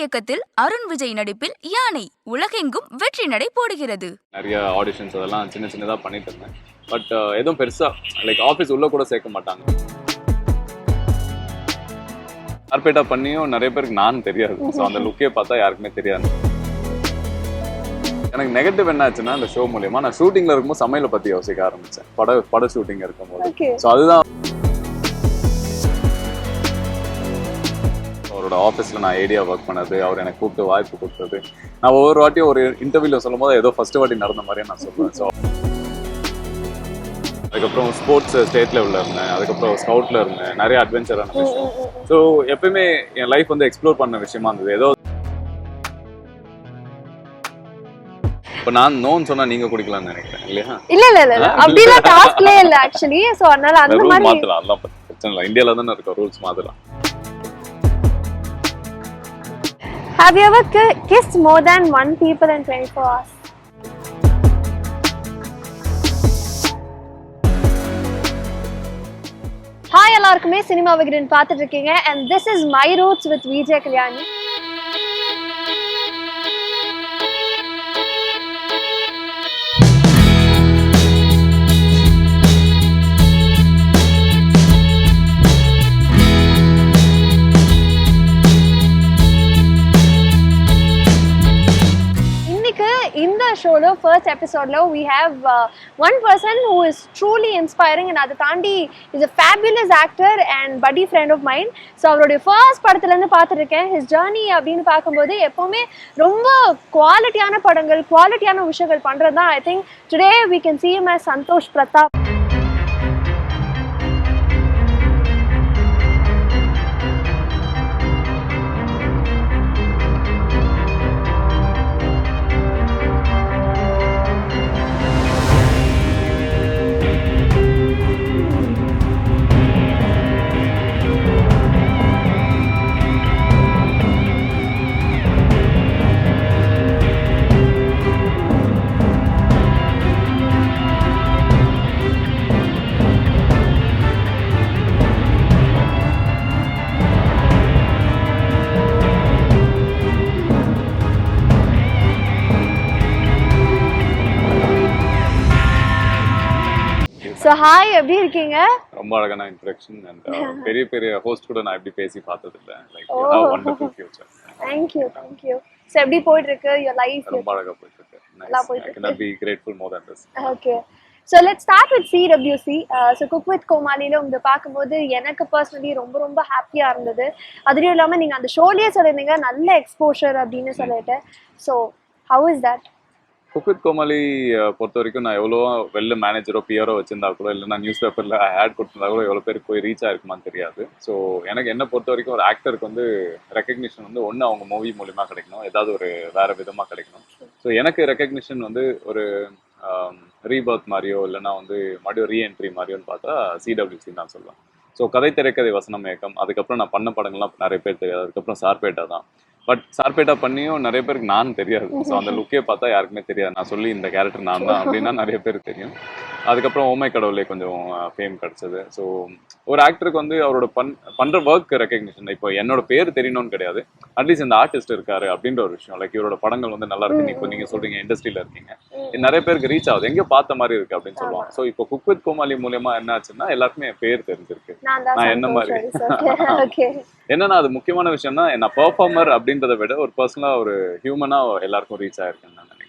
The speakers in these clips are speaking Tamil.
இயக்கத்தில் அருண் விஜய் நடிப்பில் யானை உலகெங்கும் வெற்றி நடை போடுகிறது. நிறைய ஆடிஷன்ஸ் அதெல்லாம் சின்ன சின்னதா பண்ணிட்டு இருந்தேன். பட் எதுவும் பெருசா லைக் ஆஃபீஸ் உள்ள கூட சேர்க்க மாட்டாங்க. கார்பரேட்டா பண்ணியும் நிறைய பேருக்கு நான் தெரியாது. ஸோ அந்த லுக்கே பார்த்தா யாருக்குமே தெரியாது. எனக்கு நெகட்டிவ் என்ன ஆச்சுன்னா இந்த ஷோ மூலியமா நான் ஷூட்டிங்ல இருக்கும்போது சமையலை பத்தி யோசிக்க ஆரம்பிச்சேன். பட ஷூட்டிங் இருக்கும்போது. ஸோ அதுதான் அவரோட ஆஃபீஸில் நான் ஏடியா ஒர்க் பண்ணது, அவர் எனக்கு கூப்பிட்டு வாய்ப்பு கொடுத்தது. நான் ஒவ்வொரு வாட்டியும் ஒரு இன்டர்வியூவில் சொல்லும் போது ஏதோ ஃபர்ஸ்ட் வாட்டி நடந்த மாதிரியே நான் சொல்லுவேன். ஸோ அதுக்கப்புறம் ஸ்போர்ட்ஸ் ஸ்டேட் லெவலில் இருந்தேன், அதுக்கப்புறம் ஸ்கவுட்டில் இருந்தேன், நிறைய அட்வென்ச்சரான விஷயம். ஸோ எப்பயுமே என் லைஃப் வந்து எக்ஸ்ப்ளோர் பண்ண விஷயமா இருந்தது. ஏதோ இப்போ நான் நோன்னு சொன்னா நீங்க குடிக்கலாம்னு நினைக்கிறேன் இல்லையா? இல்ல அப்படிலாம் டாஸ்க்லே இல்ல ஆக்சுவலி. சோ அதனால அந்த மாதிரி மாத்தலாம், அதெல்லாம் பிரச்சனை இல்லை. இந்தியால தானே இருக்க ரூல்ஸ் மாத்தலாம். Have you ever kissed more than one people in 24 hours? Hi எல்லாருக்குமே சினிமா விகடன் பார்த்துட்டு இருக்கீங்க and this is My Roots with Vijay Kalyani. இந்த ஷோல ஃபர்ஸ்ட் எபிசோட்ல we have one person who is truly inspiring and அதை தாண்டி is a fabulous actor and buddy friend of mine. So அவருடைய ஃபர்ஸ்ட் படத்துல இருந்து பார்த்துட்டு இருக்கேன். his journey அப்படின்னு பார்க்கும்போது எப்பவுமே ரொம்ப குவாலிட்டியான படங்கள், குவாலிட்டியான விஷயங்கள் பண்றது தான். I think today we can see him as Santhosh Pratap. So hi, எப்படி இருக்கீங்க? ரொம்ப அழகான இன்ட்ரோடக்ஷன் and பெரிய பெரிய ஹோஸ்ட் கூட நான் எப்படி பேசி பார்த்தது இல்ல. Like you have wonderful future. Thank you. So எப்படி போயிட்டு இருக்கு your life? ரொம்ப அழகா போயிட்டு இருக்கு. Nice. I cannot be grateful more than this. Okay. So let's start with CWC. So Cook with Komaliல உங்களை பார்க்கும்போது எனக்கு பர்சனலி ரொம்ப ரொம்ப ஹாப்பியா இருந்தது. அதுலயும் இல்லாம நீங்க அந்த ஷோலயே சொல்லிருந்தீங்க நல்ல எக்ஸ்போஷர் அப்படின்னு சொல்லிட்டு. So how is that? Cook with Comali பொறுத்த வரைக்கும் நான் எவ்வளோ வெளில மேனேஜரோ பிஆரோ வச்சிருந்தா கூட இல்லை நான் நியூஸ் பேப்பரில் ஆட் கொடுத்துருந்தா கூட எவ்வளோ பேருக்கு போய் ரீச் ஆயிருக்குமான்னு தெரியாது. ஸோ எனக்கு என்ன பொறுத்த வரைக்கும் ஒரு ஆக்டருக்கு வந்து ரெக்கக்னிஷன் வந்து ஒன்று அவங்க மூவி மூலிமா கிடைக்கணும், ஏதாவது ஒரு வேறு விதமாக கிடைக்கணும். ஸோ எனக்கு ரெக்கக்னிஷன் வந்து ஒரு ரீபர்த் மாதிரியோ இல்லைனா வந்து மறுபடியும் ரீஎன்ட்ரி மாதிரியோன்னு பார்த்தா சிடபிள்யூசி நான் சொல்லுவேன். ஸோ கதை திரைக்கதை வசனம் இயக்கம், அதுக்கப்புறம் நான் பண்ண படங்கள்லாம் நிறைய பேர் தெரியாது. அதுக்கப்புறம் சார்பேட்டா தான். பட் சார்பேட்டா பண்ணியும் நிறைய பேருக்கு நான் தெரியாது. ஸோ அந்த லுக்கே பார்த்தா யாருக்குமே தெரியாது. நான் சொல்லி இந்த கேரக்டர் நான் தான் அப்படின்னா நிறைய பேருக்கு தெரியும். அதுக்கப்புறம் ஓமை கடவுளே கொஞ்சம் ஃபேம் கிடைச்சது. ஸோ ஒரு ஆக்டருக்கு வந்து அவரோட பண்ற ஒர்க் ரெக்கக்னிஷன், இப்போ என்னோட பேர் தெரியணும்னு கிடையாது, அட்லீஸ்ட் இந்த ஆர்டிஸ்ட் இருக்காரு அப்படின்ற ஒரு விஷயம். லைக் இவரோட படங்கள் வந்து நல்லா இருக்கு, இப்போ நீங்க சொல்றீங்க இண்டஸ்ட்ரியில இருக்கீங்க, நிறைய பேருக்கு ரீச் ஆகுது, எங்கேயோ பார்த்த மாதிரி இருக்கு அப்படின்னு சொல்லுவாங்க. ஸோ இப்போ குக் வித் கோமாளி மூலியமா என்ன ஆச்சுன்னா எல்லாருக்குமே என் பேர் தெரிஞ்சிருக்கு. நான் என்ன மாதிரி என்னன்னா அது முக்கியமான விஷயம்னா நான் பெர்ஃபார்மர் அப்படின்றத விட ஒரு பர்சனலா ஒரு ஹியூமனா எல்லாருக்கும் ரீச் ஆயிருக்கேன் நான் நினைக்கிறேன்.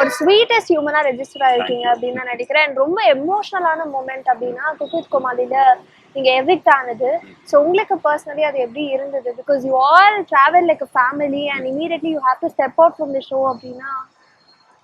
ஒரு ஸ்வீட்டஸ்ட் ஹியூமனா ரெஜிஸ்டர் ஆயிருக்கீங்க அப்படின்னு நான் நினைக்கிறேன். ரொம்ப எமோஷனலான மூமெண்ட் அப்படின்னா குக் வித் கோமாளில நீங்க எவிக்ட் ஆனது. ஸோ உங்களுக்கு பர்சனலி அது எப்படி இருந்தது? Because you all travel like a family and immediately you have to step out from the show அப்படின்னா.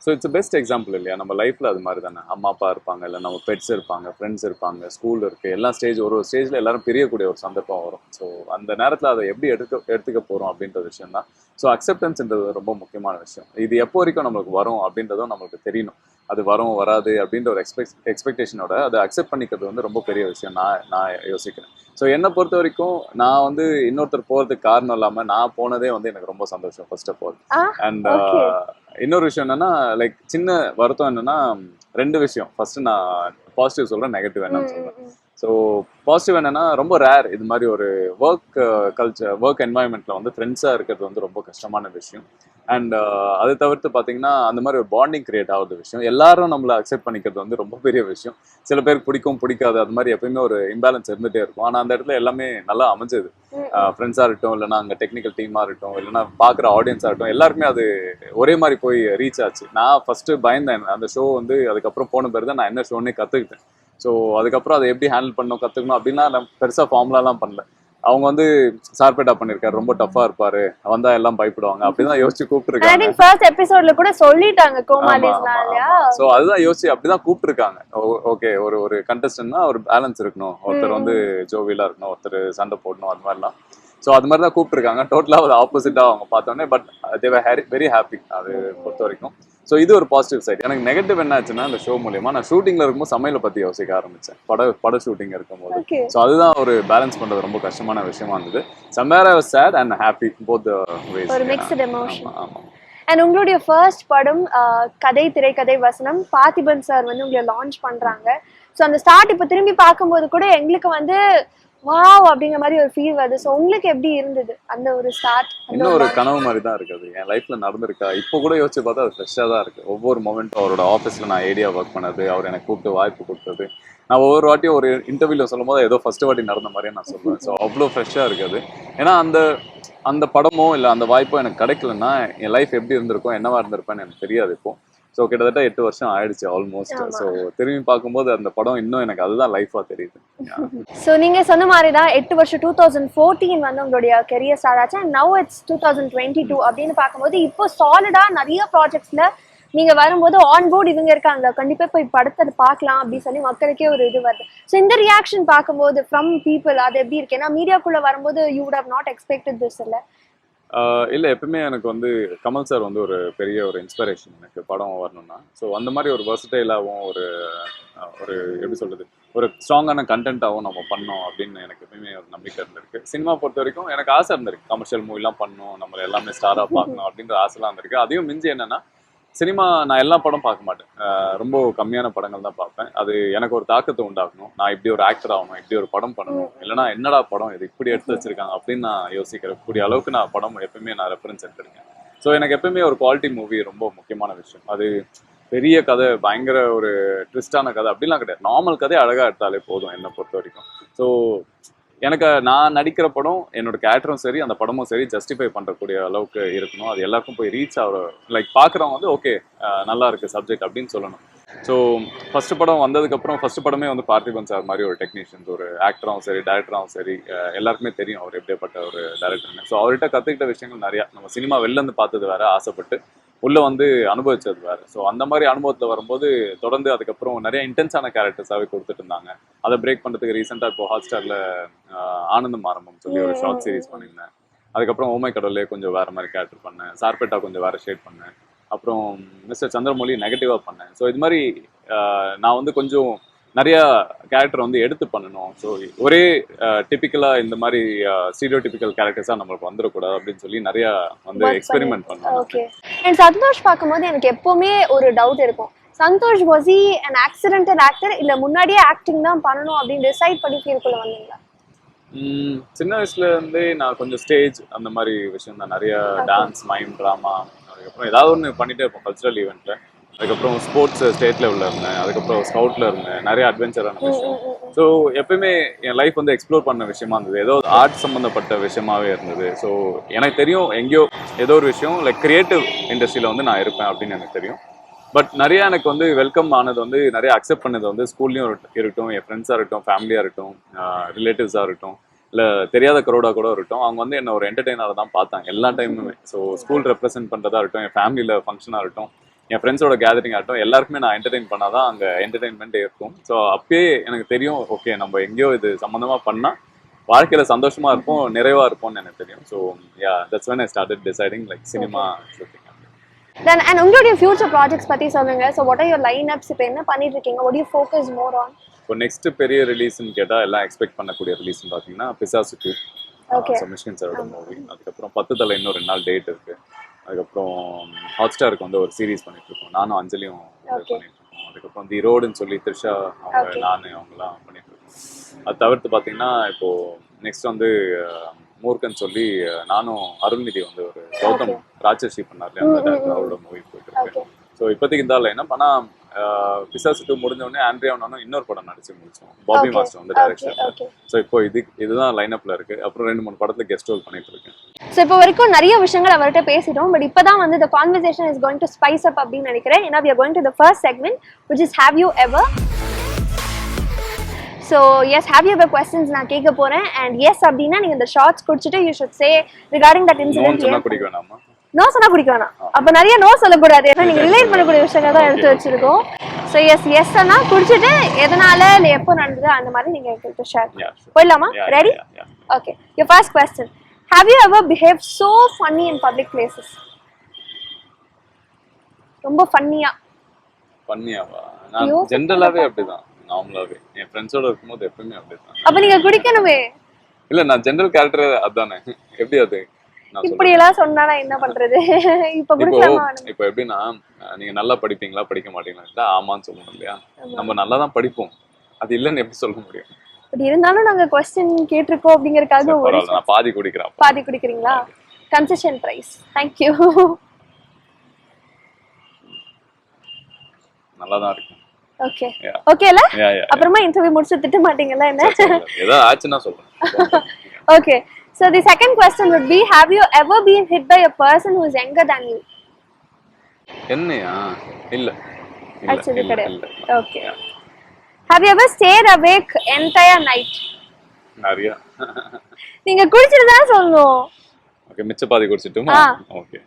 ஸோ இட்ஸ் பெஸ்ட் எக்ஸாம்பிள் இல்லையா? நம்ம லைஃப்பில் அது மாதிரி தானே. அம்மா அப்பா இருப்பாங்க, இல்லை நம்ம பெட்ஸ் இருப்பாங்க, ஃப்ரெண்ட்ஸ் இருப்பாங்க, ஸ்கூல் இருக்குது, எல்லா ஒரு ஸ்டேஜில் எல்லாரும் பிரியக்கூடிய ஒரு சந்தர்ப்பம் வரும். ஸோ அந்த நேரத்தில் அதை எப்படி எடுத்துக்க போகிறோம் அப்படின்ற விஷயம் தான். ஸோ அக்செப்டன்ஸ்ன்றது ரொம்ப முக்கியமான விஷயம். இது எப்போ வரைக்கும் நம்மளுக்கு வரும் அப்படின்றதும் நம்மளுக்கு தெரியணும். அது வரும் வராது அப்படின்ற ஒரு எக்ஸ்பெக்டேஷனோட அதை அக்செப்ட் பண்ணிக்கிறது வந்து ரொம்ப பெரிய விஷயம் நான் யோசிக்கிறேன். ஸோ என்னை பொறுத்த வரைக்கும் நான் வந்து இன்னொருத்தர் போகிறதுக்கு காரணம் இல்லாமல் நான் போனதே வந்து எனக்கு ரொம்ப சந்தோஷம் ஃபர்ஸ்ட் ஆஃப் ஆல். அண்ட் இன்னொரு விஷயம் என்னன்னா லைக் சின்ன வருத்தம் என்னன்னா ரெண்டு விஷயம். ஃபர்ஸ்ட் நான் பாசிட்டிவ் சொல்றேன், நெகட்டிவ் என்னன்னு சொல்றேன். ஸோ பாசிட்டிவ் என்னன்னா ரொம்ப ரேர் இது மாதிரி ஒரு ஒர்க் கல்ச்சர் ஒர்க் என்வாயன்மெண்ட்ல வந்து ஃப்ரெண்ட்ஸாக இருக்கிறது வந்து ரொம்ப கஷ்டமான விஷயம். அண்ட் அதை தவிர்த்து பார்த்தீங்கன்னா அந்த மாதிரி ஒரு பாண்டிங் கிரியேட் ஆகுது விஷயம். எல்லாரும் நம்மளை அக்செப்ட் பண்ணிக்கிறது வந்து ரொம்ப பெரிய விஷயம். சில பேருக்கு பிடிக்கும் பிடிக்காது அது மாதிரி எப்பயுமே ஒரு இம்பேலன்ஸ் இருந்துகிட்டே இருக்கும். ஆனால் அந்த இடத்துல எல்லாமே நல்லா அமைஞ்சது. ஃப்ரெண்ட்ஸாக இருக்கட்டும், இல்லைனா அங்கே டெக்னிக்கல் டீமாக இருக்கட்டும், இல்லைனா பார்க்குற ஆடியன்ஸாக இருக்கட்டும், எல்லாருமே அது ஒரே மாதிரி போய் ரீச் ஆச்சு. நான் ஃபர்ஸ்ட் பயந்தேன் அந்த ஷோ வந்து. அதுக்கப்புறம் போன பேர் தான் நான் என்ன ஷோன்னே கற்றுக்கிட்டேன். ஸோ அதுக்கப்புறம் அதை எப்படி ஹேண்டில் பண்ணணும் கற்றுக்கணும் அப்படின்னா நான் பெருசாக ஃபார்முலாலாம் பண்ணல. அவங்க வந்து சார்பேட்டா பண்ணிருக்காரு, ரொம்ப டஃபா இருப்பாரு, வந்தா எல்லாம் பயப்படுவாங்க அப்படிதான் யோசிச்சு கூப்பிட்டுருக்காங்க. ஃபர்ஸ்ட் எபிசோட்ல கூட சொல்லிட்டாங்க கோமாளிஸ்னாலயா. சோ அதுதான் யோசிச்சு அப்படிதான் கூப்பிட்டுருக்காங்க. ஓகே, ஒரு கண்டஸ்டன்ட்னா ஒரு பேலன்ஸ் இருக்கணும், ஒருத்தர் வந்து ஜோவியலா இருக்கணும், ஒருத்தர் சண்டை போடணும், அது மாதிரிலாம். ஸோ அது மாதிரி தான் கூப்பிட்டுருக்காங்க. டோட்டலாக அது ஆப்போசிட்டாக அவங்க பார்த்தோன்னே. பட் தேவர் வெரி ஹாப்பி அது பொறுத்த வரைக்கும். ஸோ இது ஒரு பாசிட்டிவ் சைட். எனக்கு நெகட்டிவ் என்னாச்சுன்னா இந்த ஷோ மூலியமா நான் ஷூட்டிங்ல இருக்கும்போது சமையலை பத்தி யோசிக்க ஆரம்பிச்சேன். பட ஷூட்டிங் இருக்கும்போது. ஸோ அதுதான் ஒரு பேலன்ஸ் பண்றது ரொம்ப கஷ்டமான விஷயமா இருந்தது. Somewhere I was sad and happy both ways. ஒரு மிக்ஸ்டு எமோஷன். அண்ட் உங்களுடைய ஃபர்ஸ்ட் படம் கதை திரைக்கதை வசனம் பார்த்திபன் சார் வந்து உங்களை லான்ச் பண்றாங்க. ஸோ அந்த ஸ்டார்ட் இப்போ திரும்பி பார்க்கும்போது கூட எங்களுக்கு வந்து வாவ் அப்படிங்கிற மாதிரி ஒரு ஃபீல் வருது. ஸோ உங்களுக்கு எப்படி இருந்தது அந்த ஒரு ஸ்டார்ட்? இன்னும் ஒரு கனவு மாதிரி தான் இருக்குது. என் லைஃப்ல நடந்திருக்கா இப்போ கூட யோசிச்சு பார்த்தா அது ஃப்ரெஷ்ஷாக தான் இருக்கு. ஒவ்வொரு மொமெண்ட்டும் அவரோட ஆஃபீஸில் நான் ஏடியா ஒர்க் பண்ணது, அவர் எனக்கு கூப்பிட்டு வாய்ப்பு கொடுத்தது, நான் ஒவ்வொரு வாட்டியும் ஒரு இன்டர்வியூல சொல்லும் போது ஏதோ ஃபர்ஸ்ட் வாட்டி நடந்த மாதிரியே நான் சொல்லுவேன். ஸோ அவ்வளோ ஃப்ரெஷ்ஷாக இருக்குது. ஏன்னா அந்த படமோ இல்லை அந்த வாய்ப்போ எனக்கு கிடைக்கலன்னா என் லைஃப் எப்படி இருந்திருக்கும், என்னவா இருந்திருப்பேன்னு எனக்கு தெரியாது இப்போ. ஸோ கிட்டத்தட்ட 8 வருஷம் ஆயிடுச்சு ஆல்மோஸ்ட். ஸோ திரும்பி பார்க்கும்போது அந்த படம் இன்னும் எனக்கு அதுதான் லைஃபா தெரியுது. ஸோ நீங்க சொன்ன மாதிரி தான் 8 வருஷம் 2014 வந்து உங்களுடைய கெரியர் ஸ்டார்ட் ஆச்சு. அண்ட் நவ் இட்ஸ் 2022 அப்படின்னு பார்க்கும்போது இப்போ சாலிடா நிறைய ப்ராஜெக்ட்ஸ்ல நீங்க வரும்போது ஆன் போர்டு இவங்க இருக்காங்க, கண்டிப்பா போய் படத்தை பார்க்கலாம் அப்படின்னு சொல்லி மக்களுக்கே ஒரு இது வருது. ஸோ இந்த ரியாக்ஷன் பார்க்கும்போது ஃப்ரம் பீப்புள் அது எப்படி இருக்கு? ஏன்னா மீடியாக்குள்ள வரும்போது you would have not expected this இல்லை? இல்லை, எப்பவுமே எனக்கு வந்து கமல் சார் வந்து ஒரு பெரிய ஒரு இன்ஸ்பிரேஷன் எனக்கு படம் வரணும்னா. ஸோ அந்த மாதிரி ஒரு வெர்சடைலாகவும் ஒரு எப்படி சொல்றது, ஒரு ஸ்ட்ராங்கான கண்டென்ட்டாகவும் நம்ம பண்ணோம் அப்படின்னு எனக்கு எப்பவுமே ஒரு நம்பிக்கை இருந்திருக்கு. சினிமா பொறுத்த வரைக்கும் எனக்கு ஆசை இருந்திருக்கு, கமர்ஷியல் மூவிலாம் பண்ணணும், நம்மளை எல்லாமே ஸ்டாராக பார்க்கணும் அப்படின்ற ஆசைலாம் இருந்திருக்கு. அதையும் மிஞ்சி என்னன்னா சினிமா நான் எல்லா படம் பார்க்க மாட்டேன், ரொம்ப கம்மியான படங்கள் தான் பார்ப்பேன். அது எனக்கு ஒரு தாக்கத்தை உண்டாக்கணும், நான் இப்படி ஒரு ஆக்டர் ஆகணும், இப்படி ஒரு படம் பண்ணணும், இல்லைனா என்னடா படம் இது இப்படி எடுத்து வச்சிருக்காங்க அப்படின்னு நான் யோசிக்கிறக்கூடிய அளவுக்கு நான் படம் எப்பவுமே நான் ரெஃபரன்ஸ் எடுத்திருக்கேன். ஸோ எனக்கு எப்பவுமே ஒரு குவாலிட்டி மூவி ரொம்ப முக்கியமான விஷயம். அது பெரிய கதை, பயங்கர ஒரு ட்விஸ்டான கதை அப்படிலாம் கிடையாது, நார்மல் கதை அழகாக எடுத்தாலே போதும் என்னை பொறுத்த வரைக்கும். ஸோ எனக்கு நான் நடிக்கிற படம் என்னோட கேரக்டரும் சரி அந்த படமும் சரி ஜஸ்டிஃபை பண்ணுறக்கூடிய அளவுக்கு இருக்கணும். அது எல்லாருக்கும் போய் ரீச் ஆகிற லைக் பார்க்குறவங்க வந்து ஓகே நல்லா இருக்குது சப்ஜெக்ட் அப்படின்னு சொல்லணும். ஸோ ஃபர்ஸ்ட் படம் வந்ததுக்கப்புறம் ஃபர்ஸ்ட் படமே வந்து பார்த்திபன் சார் மாதிரி ஒரு டெக்னீஷியன்ஸ், ஒரு ஆக்டராகவும் சரி டைரக்டராகவும் சரி எல்லாருக்குமே தெரியும் அவர் எப்படிப்பட்ட ஒரு டைரக்டர்னு. ஸோ அவர்கிட்ட கற்றுக்கிட்ட விஷயங்கள் நிறையா. நம்ம சினிமா வெளிலேருந்து பார்த்தது வேற, ஆசைப்பட்டு உள்ளே வந்து அனுபவிச்சது வேறு. ஸோ அந்த மாதிரி அனுபவத்தில் வரும்போது தொடர்ந்து அதுக்கப்புறம் நிறைய இன்டென்ஸான கேரக்டர்ஸாகவே கொடுத்துட்டு இருந்தாங்க. அதை பிரேக் பண்ணுறதுக்கு ரீசெண்டாக இப்போ ஹாட்ஸ்டாரில் ஆனந்தம் ஆரம்பம் சொல்லி ஒரு ஷார்ட் சீரிஸ் பண்ணியிருந்தேன். அதுக்கப்புறம் ஓமை கடவுளே கொஞ்சம் வேறு மாதிரி கேரக்டர் பண்ணேன், சார்பேட்டா கொஞ்சம் வேறு ஷேட் பண்ணேன், அப்புறம் மிஸ்டர் சந்திரமௌலி நெகட்டிவாக பண்ணேன். ஸோ இது மாதிரி நான் வந்து கொஞ்சம் நிறைய கேரக்டர் வந்து எடுத்து பண்ணணும். ஸோ ஒரே டிபிக்கலாக இந்த மாதிரி ஸ்டீரியோடிபிக்கல் கேரக்டர்ஸாக நம்மளுக்கு வந்துடக்கூடாது அப்படின்னு சொல்லி நிறைய வந்து எக்ஸ்பெரிமெண்ட் பண்ணோம். ஓகே. அண்ட் சந்தோஷ் பார்க்கும்போது எனக்கு எப்பவுமே ஒரு டவுட் இருக்கும், Santhosh was he an accidental actor இல்ல முன்னாடியே ஆக்டிங் தான் பண்ணணும் அப்படின்னு டிசைட் பண்ணி ஃபீல்க்குள்ள வந்தீங்களா? சின்ன வயசுல இருந்தே நான் கொஞ்சம் ஸ்டேஜ் அந்த மாதிரி விஷயம் தான், நிறைய டான்ஸ், மைம், ட்ராமா, அதுக்கப்புறம் ஏதாவது ஒன்று பண்ணிட்டே இருப்போம் கல்ச்சுரல் ஈவெண்ட்ல. அதுக்கப்புறம் ஸ்போர்ட்ஸ் ஸ்டேட் லெவலில் இருந்தேன், அதுக்கப்புறம் ஸ்கவுட்ல இருந்தேன், நிறைய அட்வென்ச்சரான விஷயம். ஸோ எப்பயுமே என் லைஃப் வந்து எக்ஸ்ப்ளோர் பண்ண விஷயமா இருந்தது, ஏதோ ஆர்ட் சம்மந்தப்பட்ட விஷயமாவே இருந்தது. ஸோ எனக்கு தெரியும் எங்கேயோ ஏதோ ஒரு விஷயம் லைக் கிரியேட்டிவ் இண்டஸ்ட்ரியில் வந்து நான் இருப்பேன் அப்படின்னு எனக்கு தெரியும். பட் நிறைய எனக்கு வந்து வெல்கம் ஆனது வந்து நிறைய அக்செப்ட் பண்ணது வந்து ஸ்கூல்லையும் இருக்கட்டும், என் ஃப்ரெண்ட்ஸாக இருக்கட்டும், ஃபேமிலியாக இருக்கட்டும், ரிலேட்டிவ்ஸாக இருக்கட்டும், இல்லை தெரியாத கரோடாக கூட இருக்கட்டும், அவங்க வந்து என்ன ஒரு என்டர்டெய்னராக தான் பார்த்தாங்க எல்லா டைமுமே. ஸோ ஸ்கூல் ரெப்ரசென்ட் பண்ணுறதா இருக்கட்டும், என் ஃபேமிலியில் ஃபங்க்ஷனாக இருக்கட்டும், என் ஃப்ரெண்ட்ஸோட கேதரிங் ஆகட்டும், எல்லாருக்குமே நான் என்டர்டெயின் பண்ணாதான் அங்கே என்டர்டெயின்மெண்ட்டே இருக்கும். ஸோ அப்பயே எனக்கு தெரியும் ஓகே நம்ம எங்கேயோ இது சம்மந்தமாக பண்ணால் வாழ்க்கையில் சந்தோஷமாக இருப்போம், நிறைவாக இருப்போம்னு எனக்கு தெரியும். So yeah, that's when I started deciding like cinema shooting. Then and உங்களுடைய ஃபியூச்சர் ப்ராஜெக்ட்ஸ் பத்தி சொல்லுங்க. So what are your lineups? இப்போ என்ன பண்ணிட்டு இருக்கீங்க? What do you focus more on? இப்போ நெக்ஸ்ட் பெரிய ரிலீஸ்ன்னு கேட்டால் எல்லாம் எக்ஸ்பெக்ட் பண்ணக்கூடிய ரிலீஸ்ன்னு பார்த்தீங்கன்னா பிசாசு 2, மிஷ்கின் சாரோட மூவி. அதுக்கப்புறம் 10 தலை இன்னும் 2 நாள் டேட் இருக்கு. அதுக்கப்புறம் ஹாட்ஸ்டாருக்கு வந்து ஒரு சீரீஸ் பண்ணிட்டு இருக்கோம், நானும் அஞ்சலியும் பண்ணிட்டு இருக்கோம். அதுக்கப்புறம் தி ரோடுன்னு சொல்லி த்ரிஷா அவங்க, நான் அவங்கலாம் பண்ணிட்டு இருக்கோம். அது தவிர்த்து பார்த்தீங்கன்னா இப்போ நெக்ஸ்ட் வந்து மூர்க்கன் சொல்லி நானும் அருள்நிதி வந்து ஒரு கௌதம் ராட்சசி பண்ணார் அவரோட மூவி போயிட்டு இருக்கு. ஸோ இப்போதைக்கு இந்த இல்லை என்ன பண்ணா பிசாசு 2 முடிஞ்ச உடனே ஆண்ட்ரியாவும் இன்னொரு படம் நடிச்சு முடிச்சோம், பாபி மாஸ்டர் வந்து டைரக்ஷன். ஸோ இப்போ இதுதான் லைனப்ல இருக்கு. அப்புறம் 2-3 படத்துல கெஸ்ட் ரோல் பண்ணிட்டு இருக்கேன். ஸோ இப்போ வரைக்கும் நிறைய விஷயங்கள் அவர்கிட்ட பேசிட்டோம். பட் இப்போதான் வந்து the conversation is going to spice up அப்படின்னு நினைக்கிறேன். ஏன்னா we are going to the first segment which is have you ever. So yes, have you ever questions நான் கேட்க போறேன். and yes அப்படின்னா நீங்க இந்த ஷார்ட்ஸ் குடிச்சிட்டு you should say regarding that incident. சொன்னா குடிக்க வேணாமா? நோ சொன்னா குடிக்க வேணாம். அப்ப நிறைய நோ சொல்லக்கூடாது. ஏன்னா நீங்க ரிலேட் பண்ணக்கூடிய விஷயங்கள் தான் எடுத்து வச்சிருக்கோம். ஸோ எஸ் அண்ணா குடிச்சிட்டு எதனால இல்லை எப்போ நடந்தது அந்த மாதிரி நீங்க எங்களுக்கு ஷேர் போயிடலாமா? Ready? Okay. Your first question, have you ever behave so funny in public places? ரொம்ப ஃபன்னியாவா? நான் ஜெனரலாவே அப்படிதான், நார்மலாவே என் ஃப்ரெண்ட்ஸோட இருக்கும்போது எப்பவுமே அப்படிதான். அப்ப நீங்க குடிக்கணுமே. இல்ல நான் ஜெனரல் கேரக்டர் அதானே. எப்படி அது இப்படி எல்லாம் சொன்னா என்ன பண்றது? இப்ப குடிக்கலாமா? இப்போ எப்படின்னா நீங்க நல்லா படிப்பீங்களா படிக்க மாட்டீங்களா? ஆமான்னு சொல்லணும் இல்லையா? நம்ம நல்லா தான் படிப்போம், அது இல்லைன்னு எப்படி சொல்ல முடியும்? பட் இருந்தாலும் நாங்க क्वेश्चन கேட்டிருக்கோம் அப்படிங்கறதுக்காக நான் பாதி குடிக்கிறேன். பாதி குடிக்கிறீங்களா? Concession price. Thank you. நல்லா தான் இருக்கு. ஓகே ஓகேல. அப்புறமா இன்டர்வியூ முடிச்சு திட்ட மாட்டீங்களா என்ன? ஏதோ ஆச்சுன்னா சொல்றேன். Okay. So the second question would be, have you ever been hit by a person who is younger than you? என்னையா? இல்ல. Actually கிடையாது. Okay. Have you ever stayed awake entire night? நிறைய. நீங்க குடிச்சிட்டு தான் சொல்லணும். ஓகே, மிச்ச பாதி குடிச்சிட்டுமா? ஓகே.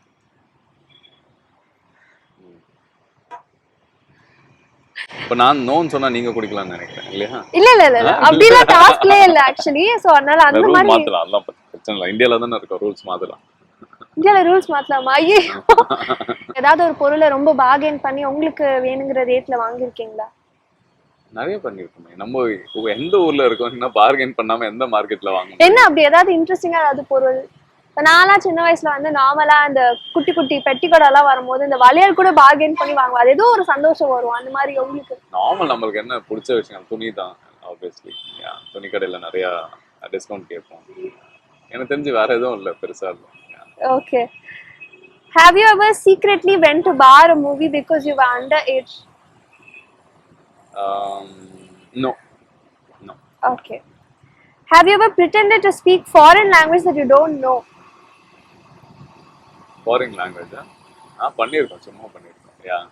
இப்ப நான் நோன் சொன்னா நீங்க குடிக்கலாம்னு நினைக்கிறேன் இல்லையா? இல்ல அப்படில டாஸ்க்லே இல்ல एक्चुअली. சோ அதனால அந்த மாதிரி மாத்தலாம். அதெல்லாம் பிரச்சனை இல்ல. இந்தியால தான இருக்க, ரூல்ஸ் மாத்தலாம். இந்தியால ரூல்ஸ் மாத்தலாமா? ஐயோ. ஏதாவது ஒரு பொருளை ரொம்ப பார்கெயின் பண்ணி உங்களுக்கு வேணுங்கிற ரேட்ல வாங்கிருக்கீங்களா? நிறைய பண்ணிருக்கோம். நம்ம எந்த ஊர்ல இருக்கோம்னா பார்கெயின் பண்ணாம எந்த மார்க்கெட்ல வாங்க? என்ன அப்படி ஏதாவது இன்ட்ரெஸ்டிங்கா ஏதாவது பொருள்? நான்லாம் சின்ன வயசுல வந்து நார்மலா இந்த குட்டி குட்டி பெட்டிக்கோட எல்லாம் வரும்போது இந்த வளையல் கூட பார்கெயின் பண்ணி வாங்குவோம். அது ஏதோ ஒரு சந்தோஷம் வரும். அந்த மாதிரி உங்களுக்கு? நார்மல் நம்மளுக்கு என்ன பிடிச்ச விஷயம் துணி தான். ஆப்வியஸ்லி துணி கடையில நிறைய டிஸ்கவுண்ட் கேட்போம். எனக்கு தெரிஞ்சு வேற எதுவும் இல்லை பெருசா இல்லை. Okay. Have you ever secretly went to bar a movie because you were underage? No. Okay. Have you ever pretended to speak foreign language that you don't know? Foreign language? பண்ணிருக்கோம், சும்மா பண்ணிருக்கோம்.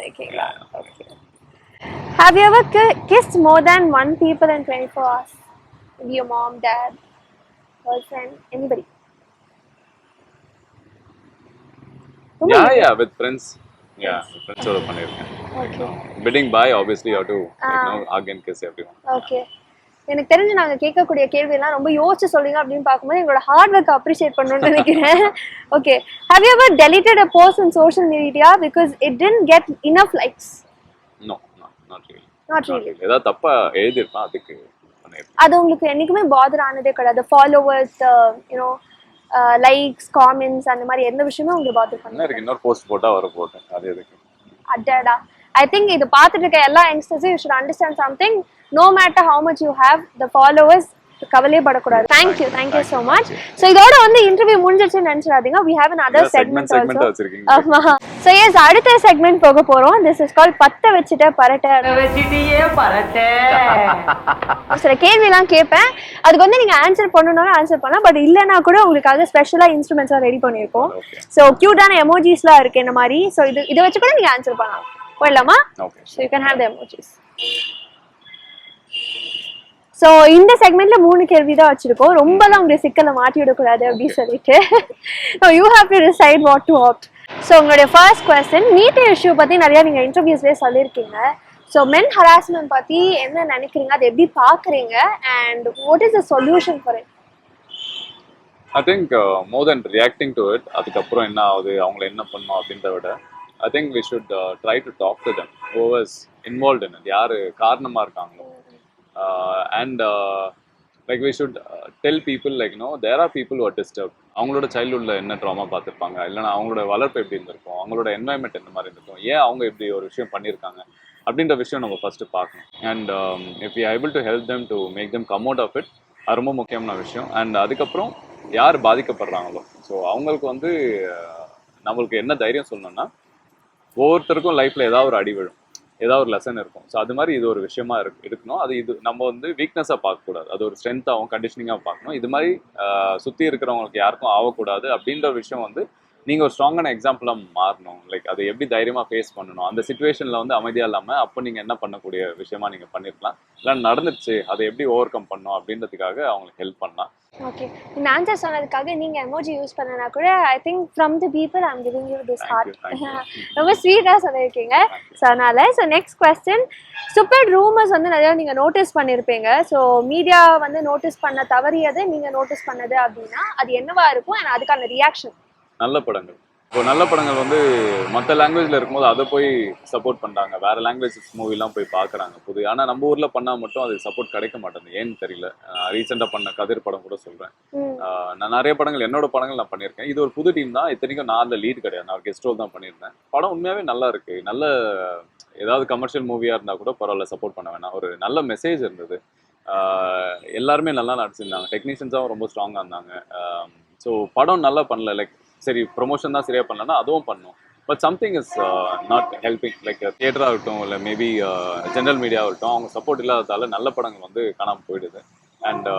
Okay. Have you ever kissed more than one people in 24 hours? Maybe your mom, dad, girlfriend, anybody? Yeah, with friends. With friends ஓட பண்ணிருக்கேன். Okay. Bidding bye, obviously you have to hug and kiss everyone. Okay. எனக்கு தெரிஞ்சு நாங்க கேட்கக்கூடிய கேள்வி எல்லாம் ரொம்ப யோசிச்சு சொல்றீங்க அப்படின்னு பார்க்கும்போது எங்களோட ஹார்ட் ஒர்க் அப்ரிஷியேட் பண்ணணும்னு நினைக்கிறேன். Okay. Have you ever deleted a post on social media because it didn't get enough likes? No, not really. ஏதா தப்பா எழுதிருப்பா அதுக்கு பண்ணிருக்கேன். அது உங்களுக்கு என்னைக்குமே பாதர் ஆனதே கிடையாது? ஃபாலோவர்ஸ், லைக்ஸ், காமெண்ட்ஸ் அந்த மாதிரி எந்த விஷயமும் உங்களுக்கு பாதர் பண்ணல? எனக்கு இன்னொரு போஸ்ட் போட்டா வர போட்டேன். அது எதுக்கு? அடடா. I think இது பார்த்துட்டு இருக்க எல்லா யங்ஸ்டர்ஸும் you should understand something. No matter how much you have, the followers கவலையே படக்கூடாது. Thank you so much. So இதோட வந்து இன்டர்வியூ முடிஞ்சிருச்சுன்னு நினைச்சிடாதீங்க. We have another segment also. ஆமா. So yes, அடுத்த செக்மெண்ட் போக போறோம். This is called பத்த வச்சிட்ட பரட்ட. சில கேள்விலாம் கேட்பேன். அதுக்கு வந்து நீங்க ஆன்சர் பண்ணணும்னா ஆன்சர் பண்ணலாம். பட் இல்லைன்னா கூட உங்களுக்காக ஸ்பெஷலா இன்ஸ்ட்ருமெண்ட்ஸ்லாம் ரெடி பண்ணியிருக்கோம். ஸோ கியூட்டான எமோஜிஸ்லாம் இருக்கு இந்த மாதிரி. ஸோ இதை வச்சு கூட நீங்க ஆன்சர் பண்ணலாம். போயிடலாமா? So you can have the emojis. So இந்த செக்மெண்ட்ல 3 கேள்வி தான் வச்சிருக்கோம். ரொம்பலாம் உங்களுக்கு சிக்கலை மாட்டி விடக்கூடாது அப்படின்னு சொல்லிட்டு you have to decide what to opt. So உங்களுடைய ஃபர்ஸ்ட் கொஸ்டின், மீடியா இஷ்யூ பத்தி நிறைய நீங்க இன்டர்வியூஸ்லேயே சொல்லியிருக்கீங்க. ஸோ மென் ஹராஸ்மெண்ட் பத்தி என்ன நினைக்கிறீங்க, அதை எப்படி பாக்குறீங்க, and what is the solution for it? I think more than reacting to it, அதுக்கப்புறம் என்ன ஆகுது, அவங்களை என்ன பண்ணணும் அப்படின்றத விட I think we should try to talk to them, who is involved in it, யாரு காரணமா இருக்காங்களோ. And like we should tell people like there are people who are disturbed. அவங்களோட சைல்ட்ஹுட்ல என்ன ட்ராமா பார்த்துருப்பாங்க, இல்லைன்னா அவங்களோட வளர்ப்பு எப்படி இருந்திருக்கும், அவங்களோட என்வாயன்மெண்ட் என்ன மாதிரி இருந்திருக்கும், ஏன் அவங்க இப்படி ஒரு விஷயம் பண்ணியிருக்காங்க, அப்படின்ற விஷயம் நம்ம ஃபர்ஸ்ட் பார்க்கணும். And if you able to help them to make them come out of it, அது ரொம்ப முக்கியமான விஷயம். அண்ட் அதுக்கப்புறம் யார் பாதிக்கப்படுறாங்களோ, ஸோ அவங்களுக்கு வந்து நம்மளுக்கு என்ன தைரியம் சொல்லணும்னா, ஒவ்வொருத்தருக்கும் லைஃப்ல ஏதாவது ஒரு அடி விழும், ஏதாவது ஒரு லெசன் இருக்கும். ஸோ அது மாதிரி இது ஒரு விஷயமா இருக்கணும். அது இது நம்ம வந்து வீக்னஸாக பார்க்கக்கூடாது, அது ஒரு ஸ்ட்ரென்த்தாகவும் கண்டிஷனிங்காக பார்க்கணும். இது மாதிரி சுற்றி இருக்கிறவங்களுக்கு யாருக்கும் ஆகக்கூடாது அப்படின்ற விஷயம் வந்து நீங்கள் ஒரு ஸ்ட்ராங்கான எக்ஸாம்பிளாக மாறணும். லைக் அதை எப்படி தைரியமாக ஃபேஸ் பண்ணணும், அந்த சுச்சுவேஷனில் வந்து அமைதியாக இல்லாமல் அப்போ நீங்கள் என்ன பண்ணக்கூடிய விஷயமா நீங்கள் பண்ணிருக்கலாம், இல்லை நடந்துருச்சு அதை எப்படி ஓவர் கம் பண்ணணும் அப்படின்றதுக்காக அவங்களுக்கு ஹெல்ப் பண்ணலாம். ஓகே, இந்த ஆன்சர் சொன்னதுக்காக நீங்க எமோஜி யூஸ் பண்ணனா கூட I think from the people I am giving you this heart. ரொம்ப ஸ்வீட்டா சொல்லியிருக்கீங்க. ஸோ அதனால so next question, stupid rumours வந்து நிறைய நீங்க நோட்டீஸ் பண்ணியிருப்பீங்க. ஸோ மீடியா வந்து நோட்டீஸ் பண்ண தவறியது நீங்க நோட்டீஸ் பண்ணது அப்படின்னா அது என்னவா இருக்கும், and அதுக்கான ரியாக்ஷன்? நல்ல படங்கள். இப்போ நல்ல படங்கள் வந்து மற்ற லாங்குவேஜில் இருக்கும்போது அதை போய் சப்போர்ட் பண்ணுறாங்க, வேறு லாங்குவேஜஸ் மூவிலாம் போய் பார்க்குறாங்க புது. ஆனால் நம்ம ஊரில் பண்ணால் மட்டும் அது சப்போர்ட் கிடைக்க மாட்டேங்குது, ஏன்னு தெரியல. ரீசெண்டாக பண்ண கதிர் படம் கூட சொல்கிறேன். நான் நிறைய படங்கள், என்னோட படங்கள் நான் பண்ணியிருக்கேன். இது ஒரு புது டீம் தான், இத்தனைக்கும் நான் அந்த லீட் கிடையாது, நான் கெஸ்ட் ரோல் தான் பண்ணியிருந்தேன். படம் உண்மையாகவே நல்லா இருக்குது. நல்ல ஏதாவது கமர்ஷியல் மூவியாக இருந்தால் கூட பரவாயில்ல, சப்போர்ட் பண்ண வேணாம். ஒரு நல்ல மெசேஜ் இருந்தது, எல்லாருமே நல்லா நடிச்சிருந்தாங்க, டெக்னீஷியன்ஸாகவும் ரொம்ப ஸ்ட்ராங்காக இருந்தாங்க. ஸோ படம் நல்லா பண்ணல, லைக் சரி ப்ரொமோஷன் தான் சரியாக பண்ணலன்னா அதுவும் பண்ணும். But something is not helping. Like தியேட்டராக இருக்கட்டும், இல்லை மேபி ஜென்ரல் மீடியாவாக இருக்கட்டும், அவங்க சப்போர்ட் இல்லாததால நல்ல படங்கள் வந்து காணாமல் போயிடுது. அண்ட்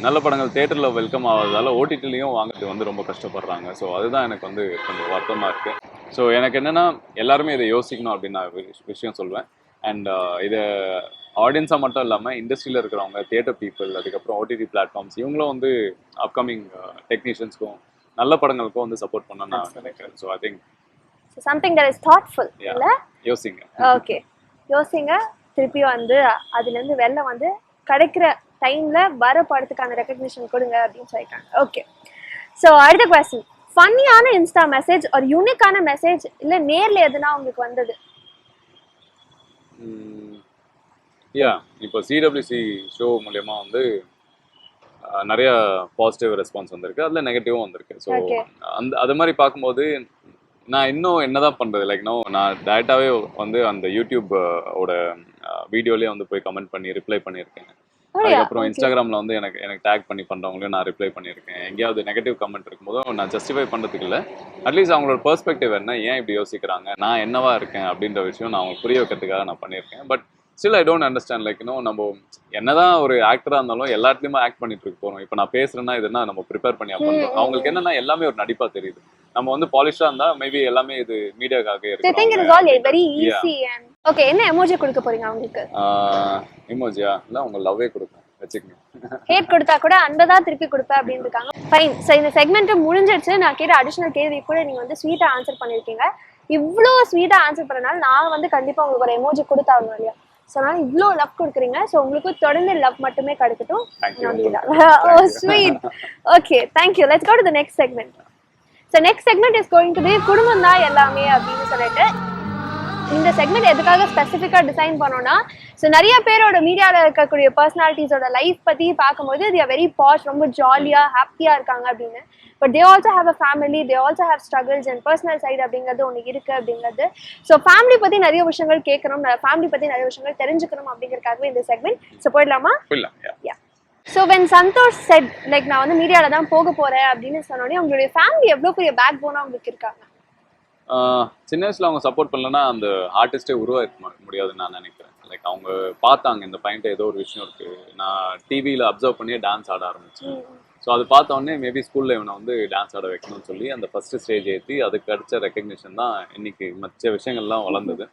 நல்ல படங்கள் தேட்டரில் வெல்கம் ஆகாததால ஓடிடிலையும் வாங்கிட்டு வந்து ரொம்ப கஷ்டப்படுறாங்க. ஸோ அதுதான் எனக்கு வந்து கொஞ்சம் வருத்தமாக இருக்குது. ஸோ எனக்கு என்னென்னா, எல்லாருமே இதை யோசிக்கணும் அப்படின்னு நான் விஷயம் சொல்வேன். அண்ட் இதை ஆடியன்ஸாக மட்டும் இல்லாமல் இண்டஸ்ட்ரியில் இருக்கிறவங்க, தியேட்டர் பீப்புள், அதுக்கப்புறம் ஓடிடி பிளாட்ஃபார்ம்ஸ், இவங்களும் வந்து அப்கமிங் டெக்னீஷியன்ஸ்க்கும் நல்ல படங்களுக்கும் வந்து சப்போர்ட் பண்ண நான் நினைக்கிறேன். So I think something that is thoughtful. இல்ல யோசிங்க. ஓகே, யோசிங்க, திருப்பி வந்து அதுலேருந்து வெளில வந்து கிடைக்கிற டைம்ல வர படத்துக்கான ரெகக்னிஷன் கொடுங்க அப்படின்னு சொல்லிட்டாங்க. ஓகே, ஸோ அடுத்த கொஸ்டின், ஃபன்னியான இன்ஸ்டா மெசேஜ் ஒரு யூனிக்கான மெசேஜ் இல்லை நேர்ல எதுனா உங்களுக்கு வந்தது? இப்போ சிடபிள்யூசி ஷோ மூலயமா வந்து நிறைய பாசிட்டிவ் ரெஸ்பான்ஸ் வந்திருக்கு, அதில் நெகட்டிவும் வந்திருக்கு. ஸோ அது மாதிரி பார்க்கும்போது நான் இன்னும் என்னதான் பண்ணுறது, லைக் நான் டேரெக்டாகவே வந்து அந்த யூடியூப் ஓட வீடியோலேயே வந்து போய் கமெண்ட் பண்ணி ரிப்ளை பண்ணியிருக்கேன். அதுக்கப்புறம் இன்ஸ்டாகிராமில் வந்து எனக்கு டேக் பண்ணி பண்ணுறவங்களையும் நான் ரிப்ளை பண்ணியிருக்கேன். எங்கேயாவது நெகட்டிவ் கமெண்ட் இருக்கும்போதும் நான் ஜஸ்டிஃபை பண்ணுறதுக்கு இல்லை, அட்லீஸ்ட் அவங்களோட பெர்ஸ்பெக்டிவ் என்ன, ஏன் இப்படி யோசிக்கிறாங்க, நான் என்னவா இருக்கேன் அப்படின்ற விஷயம் நான் அவங்களுக்கு புரிய வைக்கிறதுக்காக நான் பண்ணியிருக்கேன். But still I don't understand, like நம்ம என்னதான் ஒரு ஆக்டராக இருந்தாலும் எல்லாத்துலேயுமே ஆக்ட் பண்ணிட்டு இருக்க போகிறோம். இப்போ நான் பேசுகிறேன்னா இதுனா நம்ம ப்ரிப்பேர் பண்ணி பண்ணுறோம். அவங்களுக்கு என்னன்னா எல்லாமே ஒரு நடிப்பாக தெரியுது. நம்ம வந்து பாலிஷ்டாக இருந்தால் மேபி எல்லாமே இது மீடியாக்காக இருக்கு. ஓகே, என்ன எமோஜி கொடுக்க போறீங்க அவங்களுக்கு? எமோஜியா இல்லை, உங்க லவ்வே கொடுப்பேன், வச்சுக்கங்க. ஹேட் கொடுத்தா கூட அன்பை தான் திருப்பி கொடுப்பேன் அப்படின்னு இருக்காங்க. ஃபைன். ஸோ இந்த செக்மெண்ட் முடிஞ்சிருச்சு. நான் கேட்ட அடிஷனல் கேள்வி கூட நீங்க வந்து ஸ்வீட்டா ஆன்சர் பண்ணிருக்கீங்க. இவ்வளோ ஸ்வீட்டா ஆன்சர் பண்ணனால நான் வந்து கண்டிப்பா உங்களுக்கு ஒரு எமோஜி கொடுத்தாகணும் இல்லையா? ஸோ அதனால இவ்வளோ லவ் கொடுக்குறீங்க. ஸோ உங்களுக்கு தொடர்ந்து லவ் மட்டுமே கிடைக்கட்டும். Oh sweet. Okay, thank you. Let's go to the next segment. So next segment is going to be குடும்பம் தான் எல்லாமே அப்படின்னு சொல்லிட்டு, இந்த செக்மெண்ட் எதுக்காக ஸ்பெசிஃபிக்காக டிசைன் பண்ணோம்னா, ஸோ நிறைய பேரோட மீடியாவில் இருக்கக்கூடிய பர்சனாலிட்டிஸோட லைஃப் பற்றி பார்க்கும்போது they are very posh, ரொம்ப ஜாலியாக ஹாப்பியாக இருக்காங்க அப்படின்னு. But they also have a family, they also have struggles and personal side அப்படிங்கிறது ஒன்று இருக்குது அப்படிங்கிறது. ஸோ ஃபேமிலி பற்றி நிறைய விஷயங்கள் கேட்கணும், ஃபேமிலி பற்றி நிறைய விஷயங்கள் தெரிஞ்சுக்கணும் அப்படிங்கிறதுக்காகவே இந்த செக்மெண்ட். ஸோ போயிடலாமா? So when Santhosh said like நான் வந்து மீடியாவில் தான் போக போகிறேன் அப்படின்னு சொன்னோடனே உங்களுடைய ஃபேமிலி எவ்வளோ பெரிய பேக் போனாக உங்களுக்கு இருக்காங்க? சின்ன வயசுல அவங்க சப்போர்ட் பண்ணலன்னா அந்த ஆர்டிஸ்டே உருவாக்க முடியாதுன்னு நான் நினைக்கிறேன். லைக் அவங்க பார்த்தாங்க இந்த பையன்ட்ட ஏதோ ஒரு விஷயம் இருக்கு, நான் டிவியில் அப்சர்வ் பண்ணி டான்ஸ் ஆட ஆரம்பிச்சேன். ஸோ அது பார்த்தோன்னே மேபி ஸ்கூலில் இவனை வந்து டான்ஸ் ஆட வைக்கணும்னு சொல்லி அந்த ஃபர்ஸ்ட் ஸ்டேஜ் ஏற்றி அதுக்கு கிடைச்ச ரெக்கக்னிஷன் தான் இன்னைக்கு மற்ற விஷயங்கள்லாம் வளர்ந்தது.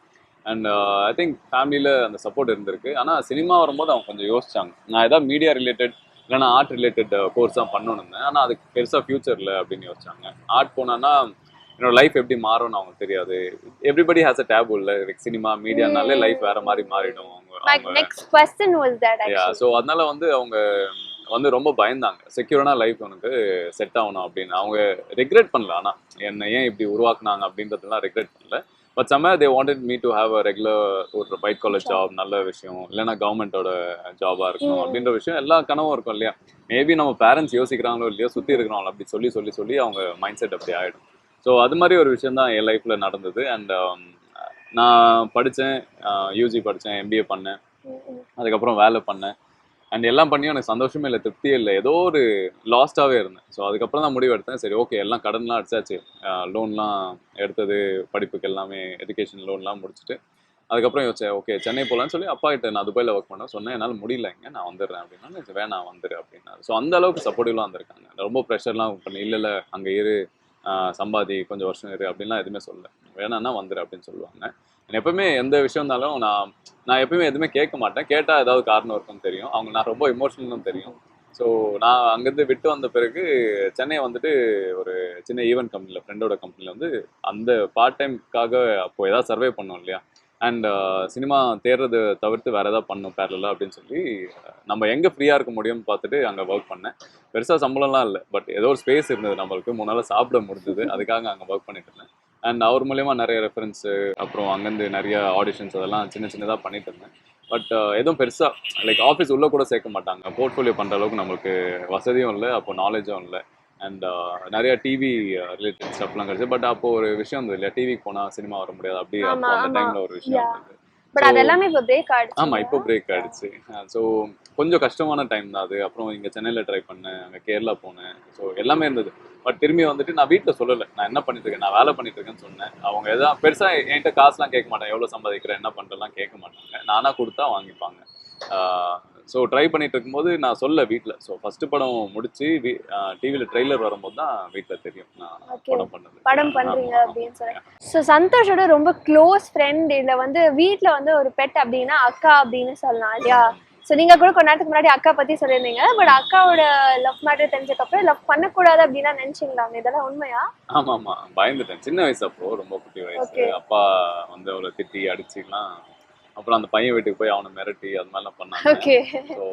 அண்ட் ஐ திங்க் ஃபேமிலியில் அந்த சப்போர்ட் இருந்திருக்கு. ஆனால் சினிமா வரும்போது அவங்க கொஞ்சம் யோசிச்சாங்க, நான் ஏதாவது மீடியா ரிலேட்டட் இல்லைனா ஆர்ட் ரிலேட்டட் கோர்ஸ் தான் பண்ணணும்னு இருந்தேன். ஆனால் அதுக்கு பெருசாக ஃபியூச்சரில் அப்படின்னு யோசிச்சாங்க. ஆர்ட் போனான்னா என்னோட லைஃப் எப்படி மாறும்னு அவங்களுக்கு தெரியாது. எவ்ரிபடி ஹேஸ் அ டேபு இல்லை, சினிமா மீடியானாலே லைஃப் வேற மாதிரி மாறிடும். ஸோ அதனால வந்து அவங்க வந்து ரொம்ப பயந்தாங்க, செக்யூரான லைஃப் உனக்கு செட் ஆகணும் அப்படின்னு. அவங்க ரெக்ரெட் பண்ணல, ஆனால் என்ன ஏன் இப்படி உருவாக்குனாங்க அப்படின்றதுலாம் ரெக்ரெட் பண்ணல. But somewhere they wanted me to have a regular ஒரு ஒயிட் காலர் ஜாப், நல்ல விஷயம், இல்லைன்னா கவர்மெண்டோட ஜாபாக இருக்கணும் அப்படின்ற விஷயம் எல்லா கனவும் இருக்கும் இல்லையா. மேபி நம்ம பேரண்ட்ஸ் யோசிக்கிறாங்களோ இல்லையோ, சுற்றி இருக்கிறாங்களோ அப்படி சொல்லி சொல்லி சொல்லி அவங்க மைண்ட் செட் அப்படி ஆகிடும். ஸோ அது மாதிரி ஒரு விஷயம் தான் என் லைஃப்பில் நடந்தது. அண்ட் நான் படித்தேன், யூஜி படித்தேன், எம்பிஏ பண்ணேன், அதுக்கப்புறம் வேலை பண்ணேன். அண்ட் எல்லாம் பண்ணியும் எனக்கு சந்தோஷமே இல்லை, திருப்தியே இல்லை, ஏதோ ஒரு லாஸ்டாகவே இருந்தேன். ஸோ அதுக்கப்புறம் தான் முடிவு எடுத்தேன், சரி ஓகே எல்லாம் கடன்லாம் அடிச்சாச்சு, லோன்லாம் எடுத்தது, படிப்புக்கு எல்லாமே எஜுகேஷன் லோன்லாம் முடிச்சுட்டு அதுக்கப்புறம் யோசிச்சேன் ஓகே சென்னை போகலான்னு சொல்லி அப்பா கிட்ட நான் துபாயில் ஒர்க் பண்ண சொன்னேன், என்னால் முடியலைங்க நான் வந்துடுறேன் அப்படின்னா, வேணாம் வந்துடு அப்படின்னா. ஸோ அந்த அளவுக்கு சப்போர்ட்டிவ்லாம் வந்திருக்காங்க, ரொம்ப ப்ரெஷர்லாம் பண்ணி இல்லை அங்கே இரு, சம்பாதி கொஞ்சம் வருஷம் இரு அப்படின்லாம் எதுவுமே சொல்லலை, வேணான்னா வந்துடு அப்படின்னு சொல்லுவாங்க. எப்பவுமே எந்த விஷயம் இருந்தாலும் நான் எப்பவுமே எதுவுமே கேட்க மாட்டேன், கேட்டால் ஏதாவது காரணம் இருக்குன்னு தெரியும், அவங்க நான் ரொம்ப இமோஷனலும் தெரியும். ஸோ நான் அங்கேருந்து விட்டு வந்த பிறகு சென்னை வந்துட்டு ஒரு சின்ன ஈவெண்ட் கம்பெனியில், ஃப்ரெண்டோட கம்பெனியில் வந்து அந்த பார்ட் டைம்க்காக அப்போது ஏதாவது சர்வே பண்ணோம் இல்லையா, அண்ட் சினிமா தேடுறது தவிர்த்து வேறு ஏதாவது பண்ணணும் பேரலாக அப்படின்னு சொல்லி நம்ம எங்கே ஃப்ரீயாக இருக்க முடியும்னு பார்த்துட்டு அங்கே ஒர்க் பண்ணேன். பெருசாக சம்பளம்லாம் இல்லை, பட் ஏதோ ஒரு ஸ்பேஸ் இருந்தது, நம்மளுக்கு 3 நாள் சாப்பிட முடிஞ்சது, அதுக்காக அங்கே ஒர்க் பண்ணிட்டு இருந்தேன். அண்ட் அவர் மூலயமா நிறைய ரெஃபரன்ஸு, அப்புறம் அங்கேருந்து நிறைய ஆடிஷன்ஸ் அதெல்லாம் சின்னதாக பண்ணிட்டு இருந்தேன். பட் எதுவும் பெருசாக லைக் ஆஃபீஸ் உள்ளே கூட சேர்க்க மாட்டாங்க, போர்ட்ஃபோலியோ பண்ணுற அளவுக்கு நம்மளுக்கு வசதியும் இல்லை, அப்போ நாலேஜும் இல்லை. அண்ட் நிறைய டிவி ரிலேட்டட் ஸ்டப்லாம் கிடைச்சு. பட் அப்போ ஒரு விஷயம் இருந்தது இல்லையா, டிவிக்கு போனால் சினிமா வர முடியாது, அப்படி அப்போ அந்த டைமில் ஒரு விஷயம் இருந்தது. பட் அதெல்லாம் இப்போ பிரேக் ஆயிடுச்சு. ஆமாம், இப்போ பிரேக் ஆயிடுச்சு. ஸோ கொஞ்சம் கஷ்டமான டைம் தான் அது. அப்புறம் இங்கே சென்னையில் ட்ரை பண்ணேன், அங்கே கேரளா போனேன், ஸோ எல்லாமே இருந்தது. பட் திரும்பி வந்துட்டு நான் வீட்டில் சொல்லலை நான் என்ன பண்ணிட்டு இருக்கேன், நான் வேலை பண்ணிட்டு இருக்கேன்னு சொன்னேன். அவங்க எதாவது பெருசாக என்கிட்ட காசுலாம் கேட்க மாட்டாங்க, எவ்வளோ சம்பாதிக்கிறேன் என்ன பண்ணுறலாம் கேட்க மாட்டாங்க, நானாக கொடுத்தா வாங்கிப்பாங்க. ஸோ ட்ரை பண்ணிட்டு இருக்கும்போது நான் சொல்ல வீட்டில். ஸோ ஃபர்ஸ்ட் படம் முடிச்சு டிவியில் ட்ரெய்லர் வரும்போது தான் வீட்டில் தெரியும் நான் படம் பண்ணுறீங்க அப்படின்னு சொல்லி. ஸோ சந்தோஷோட ரொம்ப க்ளோஸ் ஃப்ரெண்ட் இல்லை வந்து வீட்டில் வந்து ஒரு பெட் அப்படின்னா அக்கா அப்படின்னு சொல்லலாம் இல்லையா. ஸோ நீங்கள் கூட கொஞ்ச நேரத்துக்கு முன்னாடி அக்கா பற்றி சொல்லியிருந்தீங்க. பட் அக்காவோட லவ் மேட்டர் தெரிஞ்சதுக்கப்புறம் லவ் பண்ணக்கூடாது அப்படின்னா நினச்சிங்களாங்க, இதெல்லாம் உண்மையா? ஆமாம் ஆமாம், பயந்துட்டேன் சின்ன வயசு, அப்போ ரொம்ப குட்டி வயசு. அப்பா வந்து அவளை திட்டி அடிச்சுக்கலாம், அப்புறம் அந்த பையன் வீட்டுக்கு போய் அவனை மிரட்டி அது மாதிரிலாம் பண்ணாங்க. ஸோ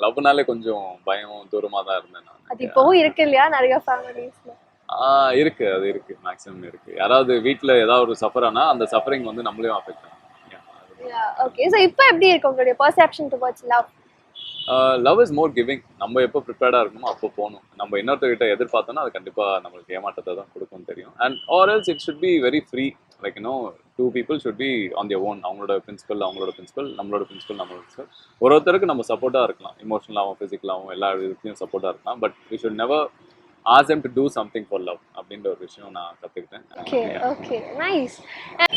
லவ்னாலே கொஞ்சம் பயம் தூரமாக தான் இருந்தேன் நான். அது இப்போவும் இருக்கு இல்லையா நிறைய ஃபேமிலிஸ்ல? இருக்கு, அது இருக்கு, மேக்ஸிமம் இருக்கு. யாராவது வீட்டில் ஏதாவது ஒரு சஃபர் ஆனால் அந்த சஃபரிங் வந்து நம்மளையும் அஃபெக்ட் ஆகும். ஓகே, ஸோ இப்போ எப்படி இருக்கு உங்களுடைய perception towards love? Love is more giving. நம்ம எப்போ ப்ரிப்பேர்டாக இருக்கணுமோ அப்போ போகணும். நம்ம இன்னொருத்தர்கிட்ட எதிர்பார்த்தோன்னா அது கண்டிப்பாக நம்மளுக்கு ஏமாற்றத்தை தான் கொடுக்கும்னு தெரியும். And or else it should be very free, like two people should be on their own. அவங்களோட பிரின்சிபல் நம்மளோட பிரின்சிபல். ஒருத்தருக்கு நம்ம சப்போர்ட்டாக இருக்கலாம், இமோஷனலாகவும் ஃபிசிக்கலாகவும் எல்லா விதத்துலையும் சப்போர்ட்டாக இருக்கலாம். But we should never ask them to do something for love அப்படின்ற ஒரு விஷயம் நான் கற்றுக்கிட்டேன்.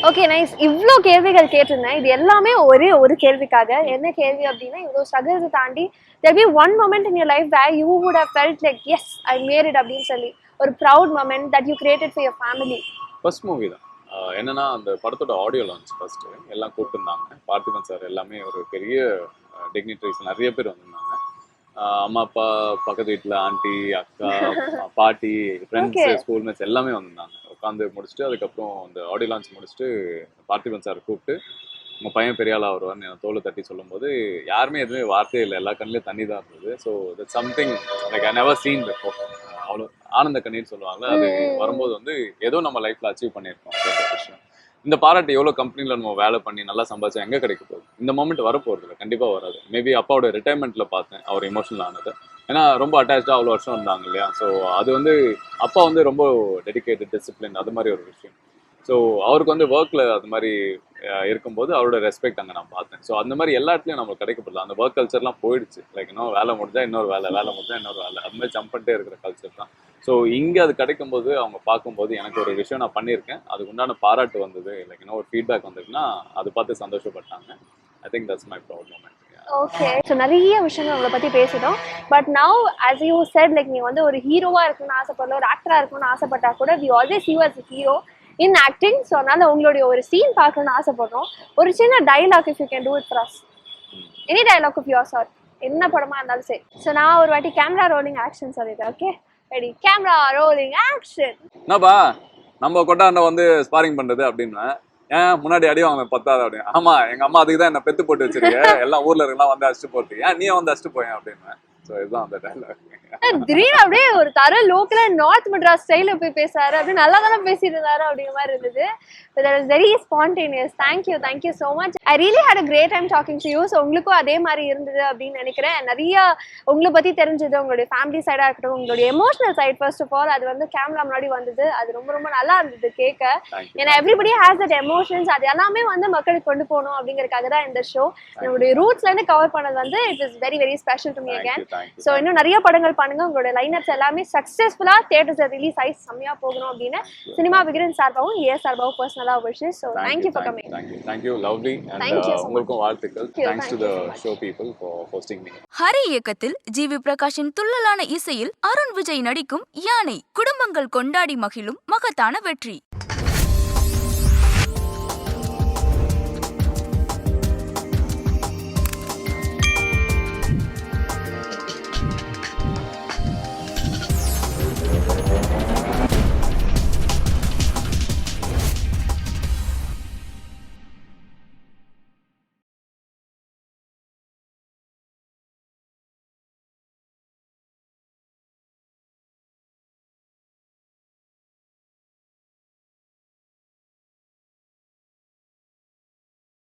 Okay nice. இவ்வளோ கேள்விகள் கேட்டிருந்தேன், இது எல்லாமே ஒரு கேள்விக்காக. என்ன கேள்வி அப்படின்னா, இவ்வளோ ஸ்ட்ரகிள்ஸை தாண்டி there be one moment in your life where you would have felt like yes I made it அப்படின்னு சொல்லி ஒரு proud moment that you created for your family. First movie தான். என்னன்னா அந்த படத்தோட ஆடியோ லான்ச் ஃபர்ஸ்ட் எல்லாம் கூப்பிட்டுருந்தாங்க. பார்த்திபன் சார் எல்லாமே ஒரு பெரிய டிக்னிட்டரிஸ் நிறைய பேர் வந்திருந்தாங்க. அம்மா அப்பா, பக்கத்து வீட்டில் ஆண்டி, அக்கா, பாட்டி, ஃப்ரெண்ட்ஸ், ஸ்கூல் மேட்ஸ் எல்லாமே வந்திருந்தாங்க. உட்காந்து முடிச்சுட்டு அதுக்கப்புறம் அந்த ஆடியோ லான்ச் முடிச்சுட்டு பார்த்திபன் சார் கூப்பிட்டு உங்கள் பையன் பெரிய ஆளாக வருவார்னு என் தோலை தட்டி சொல்லும்போது யாருமே எதுவுமே வார்த்தையே இல்லை, எல்லா கண்ணிலையும் தண்ணி தான் இருந்தது. So that's something like I never seen before. அவ்வளோ ஆனந்த கண்ணீர் சொல்லுவாங்க, அது வரும்போது வந்து ஏதோ நம்ம லைஃப்பில் அச்சீவ் பண்ணியிருக்கோம் அப்படின்ற விஷயம். இந்த பாராட்டு எவ்வளோ கம்பெனியில் நம்ம வேலை பண்ணி நல்லா சம்பாதிச்சா எங்கே கிடைக்க போகுது? இந்த மொமெண்ட் வரப்போகிறது இல்லை, கண்டிப்பாக வராது. மேபி அப்பாவோட ரிட்டைர்மெண்ட்டில் பார்த்தேன் அவர் எமோஷனல் ஆனது. ஏன்னா ரொம்ப அட்டாச்சாக அவ்வளோ வருஷம் இருந்தாங்க இல்லையா. ஸோ அது வந்து அப்பா வந்து ரொம்ப டெடிக்கேட்டட், டிசிப்ளின், அது மாதிரி ஒரு விஷயம். ஸோ அவருக்கு வந்து ஒர்க்கில் அது மாதிரி இருக்கும்போது அவரோட ரெஸ்பெக்ட் அங்கே நான் பார்த்தேன். ஸோ அந்த மாதிரி எல்லா இடத்துலையும் நம்மளுக்கு கிடைக்கப்படல. அந்த ஒர்க் கல்ச்சர்லாம் போயிடுச்சு. லைக் வேலை முடிஞ்சால் இன்னொரு வேலை முடிஞ்சால் இன்னொரு வேலை, அது மாதிரி ஜம்ப் பண்ணிட்டே இருக்கிற கல்ச்சர் தான். ஸோ இங்கே அது கிடைக்கும்போது அவங்க பார்க்கும்போது எனக்கு ஒரு விஷயம் நான் பண்ணியிருக்கேன், அதுக்கு உண்டான பாராட்டு வந்தது, லைக் ஒரு ஃபீட்பேக் வந்ததுன்னா அதை பார்த்து சந்தோஷப்பட்டாங்க. I think that's my proud moment. Okay, so நிறைய விஷயங்கள் உங்களை பற்றி பேசிட்டோம். But now as you said like நீங்கள் வந்து ஒரு ஹீரோவாக இருக்கணும்னு ஆசைப்படல, ஒரு ஆக்டராக இருக்கணும்னு ஆசைப்பட்டா கூட we always you as hero in acting. So அதனால உங்களுடைய ஒரு சீன் பார்க்கணும்னு ஆசைப்படுறோம். ஒரு சின்ன dialogue if you can do it for us, any dialogue of your sir, என்ன படமாக இருந்தாலும் சரி. ஸோ நான் ஒரு வாட்டி கேமரா ரோலிங் ஆக்ஷன் சொல்லிடுறேன். Okay ready, camera rolling action. என்னப்பா நம்ம கொண்டாண்ட வந்து ஸ்பாரிங் பண்ணுறது அப்படின்னா ஏன் முன்னாடி அடி வாங்க பத்தாது அப்படின்னு. ஆமாம், எங்கள் அம்மா அதுக்கு தான் என்ன பெத்து போட்டு வச்சிருக்கேன், எல்லாம் ஊரில் இருக்கலாம் வந்து அடிச்சுட்டு போகிறதுக்கு, ஏன் நீ வந்து அடிச்சுட்டு போயேன் அப்படின்னு. ஸோ ஸோ இதுதான் அந்த டைலாக். திடீர்னு அப்படியே ஒரு தர லோக்கலா நார்த் மெட்ராஸ் ஸ்டைல போய் பேசுறாரு, அப்படியே நல்லா தானே பேசிட்டு இருந்தாரு அப்படிங்கிற மாதிரி இருந்தது. That was very spontaneous. Thank you so much. I really had a great time talking to you. So உங்களுக்கும் அதே மாதிரி இருந்தது அப்படின்னு நினைக்கிறேன். நிறைய உங்களை பத்தி தெரிஞ்சது, உங்களுடைய ஃபேமிலி சைடா இருக்கட்டும், உங்களுடைய emotional side first of all அது வந்து கேமரா முன்னாடி வந்தது. அது ரொம்ப ரொம்ப நல்லா இருந்தது கேட்க. ஏன்னா எவ்ரிபடி ஹேஸ் தட் எமோஷன்ஸ், அது எல்லாமே வந்து மக்களுக்கு கொண்டு போகணும் அப்படிங்கறதுக்காக தான் இந்த ஷோ. நம்மளுடைய ரூட்ஸ்ல இருந்து கவர் பண்ணது வந்து it is very very special to me again. So இன்னும் நிறைய படங்கள் பண்ணுங்க, உங்களோட லைனப்ஸ் எல்லாமே சக்சஸ்ஃபுல்லா தியேட்டர்ஸ்ல ரிலீஸ் ஆகி செம்மையா போகணும் அப்படின்னு சினிமா விகடன் சார்பாகவும் ஏஎஸ் சார்பாகவும் பர்சனலா wishes. So thank you for coming. Thank you lovely. And உங்களுக்கும் வாழ்த்துக்கள். Thanks to the show people for hosting me. Hari இயக்கத்தில் ஜிவி பிரகாஷின் துள்ளலான இசையில் அருண் விஜய் நடிக்கும் யானை குடும்பங்கள் கொண்டாடி மகிழும் மகத்தான வெற்றி.